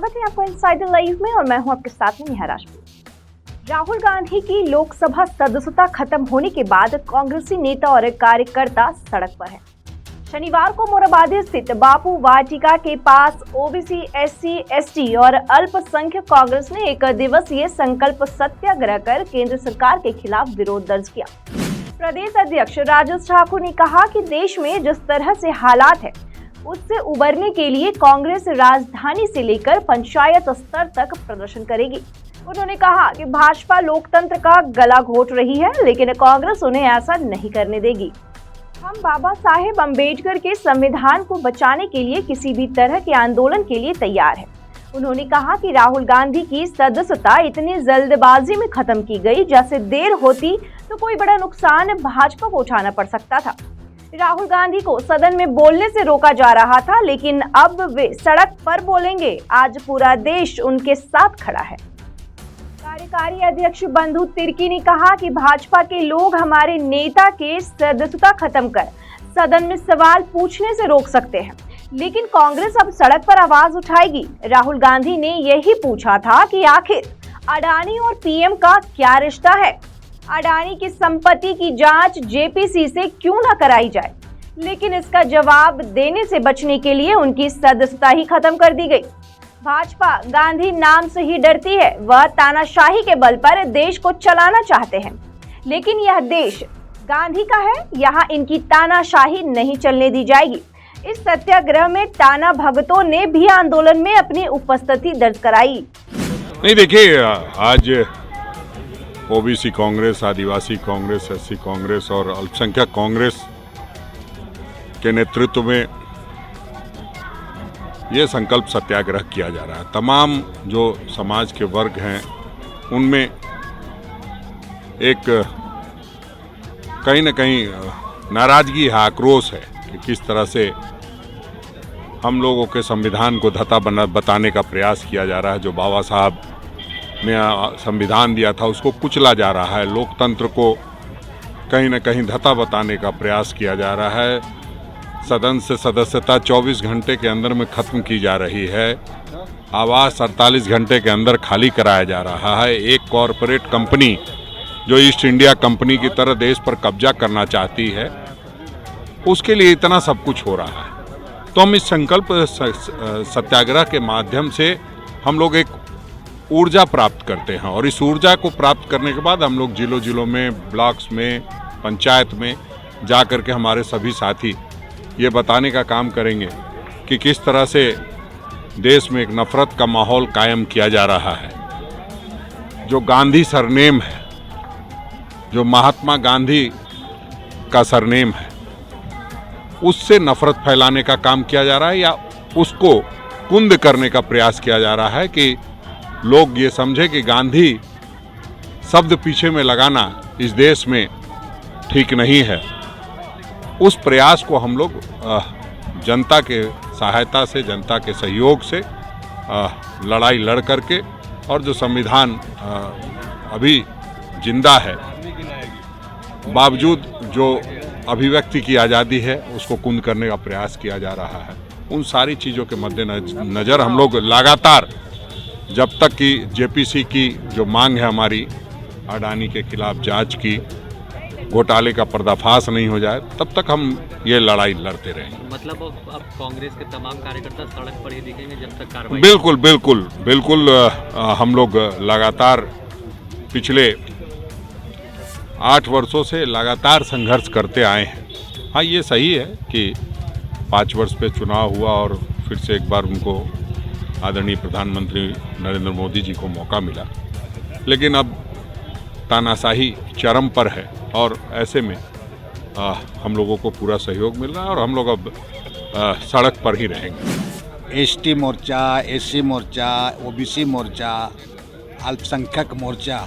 स्वागत है आपको इनसाइडर लाइव में और मैं हूं आपके साथ में नेहा राजपूत। राहुल गांधी की लोकसभा सदस्यता खत्म होने के बाद कांग्रेसी नेता और कार्यकर्ता सड़क पर हैं। शनिवार को मोरहाबादी स्थित बापू वाटिका के पास ओबीसी, एससी, एसटी और अल्पसंख्यक कांग्रेस ने एक दिवसीय संकल्प सत्याग्रह कर केंद्र सरकार के खिलाफ विरोध दर्ज किया। प्रदेश अध्यक्ष राजेश ठाकुर ने कहा कि देश में जिस तरह से हालात है उससे उबरने के लिए कांग्रेस राजधानी से लेकर पंचायत स्तर तक प्रदर्शन करेगी। उन्होंने कहा कि भाजपा लोकतंत्र का गला घोट रही है, लेकिन कांग्रेस उन्हें ऐसा नहीं करने देगी। हम बाबा साहेब अम्बेडकर के संविधान को बचाने के लिए किसी भी तरह के आंदोलन के लिए तैयार है। उन्होंने कहा कि राहुल गांधी की सदस्यता इतनी जल्दबाजी में खत्म की गई, जैसे देर होती तो कोई बड़ा नुकसान भाजपा को उठाना पड़ सकता था। राहुल गांधी को सदन में बोलने से रोका जा रहा था, लेकिन अब वे सड़क पर बोलेंगे। आज पूरा देश उनके साथ खड़ा है। कार्यकारी अध्यक्ष बंधु तिर्की ने कहा कि भाजपा के लोग हमारे नेता के सदस्यता खत्म कर सदन में सवाल पूछने से रोक सकते हैं, लेकिन कांग्रेस अब सड़क पर आवाज उठाएगी। राहुल गांधी ने यही पूछा था कि आखिर अडानी और पीएम का क्या रिश्ता है। अडानी की संपत्ति की जांच जेपीसी से क्यों न कराई जाए, लेकिन इसका जवाब देने से बचने के लिए उनकी सदस्यता ही खत्म कर दी गई। भाजपा गांधी नाम से ही डरती है। वह तानाशाही के बल पर देश को चलाना चाहते हैं, लेकिन यह देश गांधी का है। यहाँ इनकी तानाशाही नहीं चलने दी जाएगी। इस सत्याग्रह में टाना भगतों ने भी आंदोलन में अपनी उपस्थिति दर्ज कराई। नहीं, देखिए, आज ओबीसी कांग्रेस, आदिवासी कांग्रेस, एससी कांग्रेस और अल्पसंख्यक कांग्रेस के नेतृत्व में ये संकल्प सत्याग्रह किया जा रहा है। तमाम जो समाज के वर्ग हैं उनमें एक कहीं न कहीं नाराजगी है, आक्रोश है कि किस तरह से हम लोगों के संविधान को धता बताने का प्रयास किया जा रहा है। जो बाबा साहब ने संविधान दिया था उसको कुचला जा रहा है। लोकतंत्र को कहीं न कहीं धता बताने का प्रयास किया जा रहा है। सदन से सदस्यता 24 घंटे के अंदर में खत्म की जा रही है। आवास 48 घंटे के अंदर खाली कराया जा रहा है। एक कॉरपोरेट कंपनी जो ईस्ट इंडिया कंपनी की तरह देश पर कब्जा करना चाहती है, उसके लिए इतना सब कुछ हो रहा है। तो हम इस संकल्प सत्याग्रह के माध्यम से हम लोग एक ऊर्जा प्राप्त करते हैं, और इस ऊर्जा को प्राप्त करने के बाद हम लोग जिलों में, ब्लॉक्स में, पंचायत में जा कर के हमारे सभी साथी ये बताने का काम करेंगे कि किस तरह से देश में एक नफरत का माहौल कायम किया जा रहा है। जो गांधी सरनेम है, जो महात्मा गांधी का सरनेम है, उससे नफरत फैलाने का काम किया जा रहा है, या उसको कुंद करने का प्रयास किया जा रहा है कि लोग ये समझे कि गांधी शब्द पीछे में लगाना इस देश में ठीक नहीं है। उस प्रयास को हम लोग जनता के सहायता से, जनता के सहयोग से लड़ाई लड़ करके, और जो संविधान अभी जिंदा है, बावजूद जो अभिव्यक्ति की आज़ादी है उसको कुंद करने का प्रयास किया जा रहा है। उन सारी चीज़ों के मद्देनजर हम लोग लगातार, जब तक कि जेपीसी की जो मांग है हमारी अडानी के खिलाफ जांच की, घोटाले का पर्दाफाश नहीं हो जाए, तब तक हम ये लड़ाई लड़ते रहेंगे। मतलब अब कांग्रेस के तमाम कार्यकर्ता सड़क पर ही दिखेंगे जब तक कार्रवाई? बिल्कुल हम लोग लगातार पिछले 8 वर्षों से लगातार संघर्ष करते आए हैं। हाँ, ये सही है कि 5 वर्ष पे चुनाव हुआ और फिर से एक बार उनको आदरणीय प्रधानमंत्री नरेंद्र मोदी जी को मौका मिला, लेकिन अब तानाशाही चरम पर है, और ऐसे में हम लोगों को पूरा सहयोग मिल रहा है, और हम लोग अब सड़क पर ही रहेंगे। एसटी मोर्चा, एससी मोर्चा, ओबीसी मोर्चा, अल्पसंख्यक मोर्चा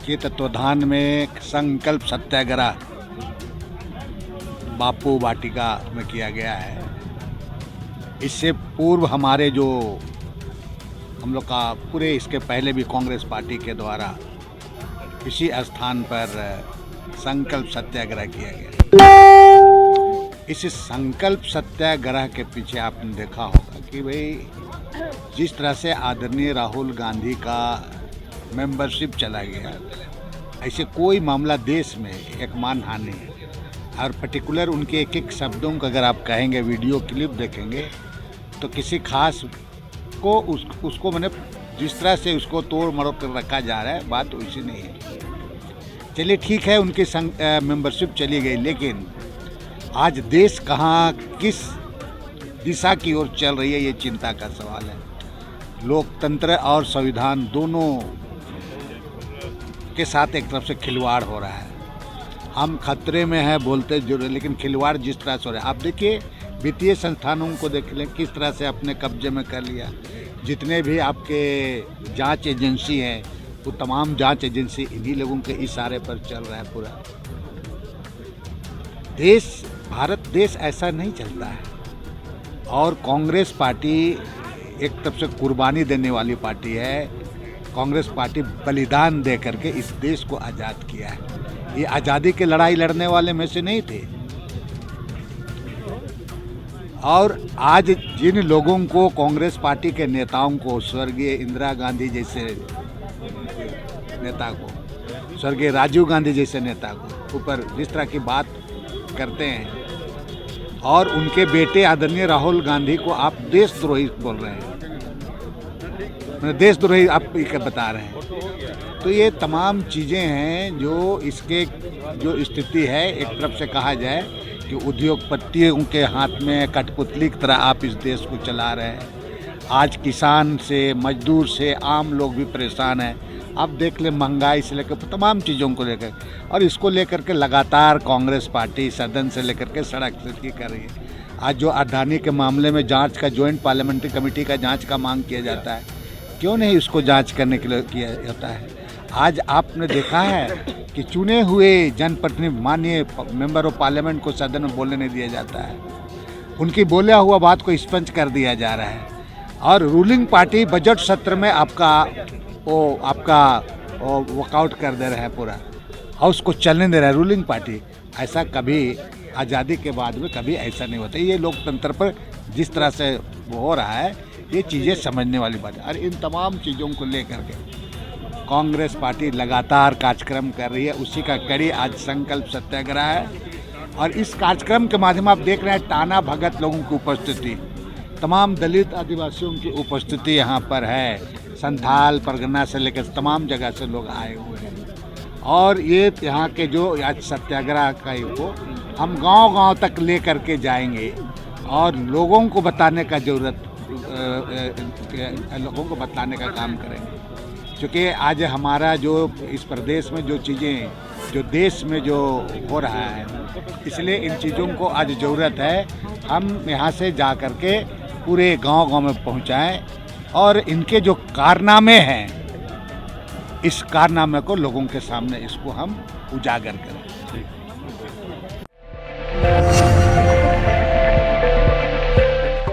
के तत्वाधान में संकल्प सत्याग्रह बापू वाटिका में किया गया है। इससे पूर्व हमारे जो हम लोग का पूरे इसके पहले भी कांग्रेस पार्टी के द्वारा इसी स्थान पर संकल्प सत्याग्रह किया गया। इस संकल्प सत्याग्रह के पीछे आपने देखा होगा कि भाई जिस तरह से आदरणीय राहुल गांधी का मेंबरशिप चला गया, ऐसे कोई मामला देश में एक मानहानि है। और पर्टिकुलर उनके एक एक शब्दों को अगर आप कहेंगे, वीडियो क्लिप देखेंगे, तो किसी खास को उसको मैंने जिस तरह से उसको तोड़ मरोड़ कर रखा जा रहा है, बात वैसी नहीं है। चलिए ठीक है, उनकी मेंबरशिप चली गई, लेकिन आज देश कहाँ किस दिशा की ओर चल रही है, ये चिंता का सवाल है। लोकतंत्र और संविधान दोनों के साथ एक तरफ से खिलवाड़ हो रहा है। हम खतरे में हैं बोलते जरूर, लेकिन खिलवाड़ जिस तरह से हो रहा है, आप देखिए वित्तीय संस्थानों को देख लें किस तरह से अपने कब्जे में कर लिया। जितने भी आपके जांच एजेंसी हैं, वो तमाम जांच एजेंसी इन्हीं लोगों के इशारे पर चल रहा है पूरा देश। भारत देश ऐसा नहीं चलता है। और कांग्रेस पार्टी एक तरफ से कुर्बानी देने वाली पार्टी है। कांग्रेस पार्टी बलिदान दे करके इस देश को आज़ाद किया है। ये आज़ादी की लड़ाई लड़ने वाले में से नहीं थे। और आज जिन लोगों को, कांग्रेस पार्टी के नेताओं को, स्वर्गीय इंदिरा गांधी जैसे नेता को, स्वर्गीय राजीव गांधी जैसे नेता को ऊपर जिस तरह की बात करते हैं, और उनके बेटे आदरणीय राहुल गांधी को आप देशद्रोही बोल रहे हैं, देशद्रोही आप बता रहे हैं। तो ये तमाम चीज़ें हैं जो इसके जो स्थिति है, एक तरफ से कहा जाए कि उद्योगपतियों के हाथ में कठपुतली की तरह आप इस देश को चला रहे हैं। आज किसान से, मजदूर से, आम लोग भी परेशान हैं। आप देख लें, महंगाई से लेकर तमाम चीज़ों को लेकर, और इसको लेकर के लगातार कांग्रेस पार्टी सदन से लेकर के सड़क से कर रही है। आज जो अडानी के मामले में जांच का, ज्वाइंट पार्लियामेंट्री कमेटी का जांच का मांग किया जाता है, क्यों नहीं उसको जांच करने के लिए किया जाता है। आज आपने देखा है कि चुने हुए जनप्रतिनिधि, माननीय मेंबर ऑफ पार्लियामेंट को सदन में बोलने नहीं दिया जाता है। उनकी बोला हुआ बात को स्पंज कर दिया जा रहा है। और रूलिंग पार्टी बजट सत्र में आपका वॉकआउट कर दे रहे हैं पूरा, और उसको चलने दे रहा है रूलिंग पार्टी। ऐसा कभी आज़ादी के बाद में कभी ऐसा नहीं होता। ये लोकतंत्र पर जिस तरह से हो रहा है, ये चीज़ें समझने वाली बात है। और इन तमाम चीज़ों को लेकर के कांग्रेस पार्टी लगातार कार्यक्रम कर रही है। उसी का कड़ी आज संकल्प सत्याग्रह है। और इस कार्यक्रम के माध्यम आप देख रहे हैं टाना भगत लोगों की उपस्थिति, तमाम दलित आदिवासियों की उपस्थिति यहाँ पर है। संथाल परगना से लेकर तमाम जगह से लोग आए हुए हैं। और ये यहाँ के जो आज सत्याग्रह का को हम गांव-गांव तक ले करके जाएंगे और लोगों को बताने का लोगों को बताने का काम करेंगे। क्योंकि आज हमारा जो इस प्रदेश में जो चीज़ें, जो देश में जो हो रहा है, इसलिए इन चीज़ों को आज ज़रूरत है हम यहाँ से जा कर के पूरे गांव-गांव में पहुँचाएँ और इनके जो कारनामे हैं, इस कारनामे को लोगों के सामने इसको हम उजागर करें।